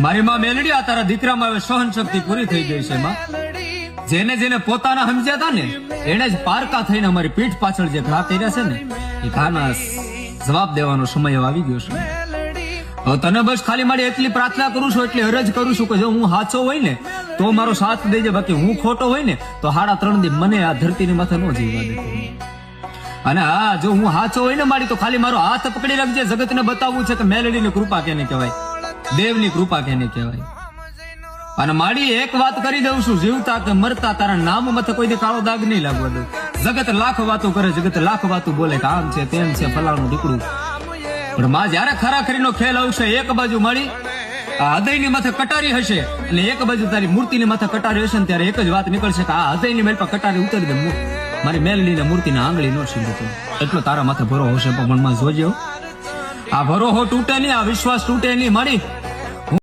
મારી માં મેલડી આ તારા દીકરામાં હવે સહન શક્તિ પૂરી થઈ ગઈ છે માં. જેને જેને પોતાના સમજ્યા હતા ને એને જ પારકા થઈને અમારી પીઠ પાછળ જે ઘા કર્યા છે ને એ ઘાના જવાબ દેવાનો સમય હવે આવી ગયો છે. હવે તને બસ ખાલી મારી એટલી પ્રાર્થના કરું છું, એટલી અરજ કરું છું કે જો હું સાચો હોય ને તો મારો સાથ દેજે, બાકી હું ખોટો હોય ને તો 3.5 દી મને આ ધરતીની માથે ન જીવવા દે. અને હા, જો હું સાચો હોય ને મારી તો ખાલી મારો હાથ પકડી રાખજે. જગતને બતાવવું છે કે મેલડીની કૃપા કેને કહેવાય, દેવની કૃપા કેને કહેવાય. અને મારી એક વાત કરી દઉં છું, જીવતા કે મરતા તારા નામ મથે કોઈ દી કાળો દાગ નહીં લાગવા દઉં. જગત લાખ વાતો કરે, જગત લાખ વાતો બોલે કે આમ છે તેમ છે ફલાણું દીકડું, પણ માં જયારે ખરાખરીનો ખેલ આવશે, એક બાજુ મારી આ હૃદયની માથે કટારી હશે અને એક બાજુ તારી મૂર્તિની માથે કટારી હશે ને ત્યારે એક જ વાત નીકળશે કે આ હૃદયની મેલ પર કટારી ઉતરી દે, મારી મેલડીને મૂર્તિને આંગળી ન સીધું. એટલો તારા માથે ભરો હશે, પણ માં જોજો આ ભરોહો તૂટે નહીં, આ વિશ્વાસ તૂટે નહીં મારી.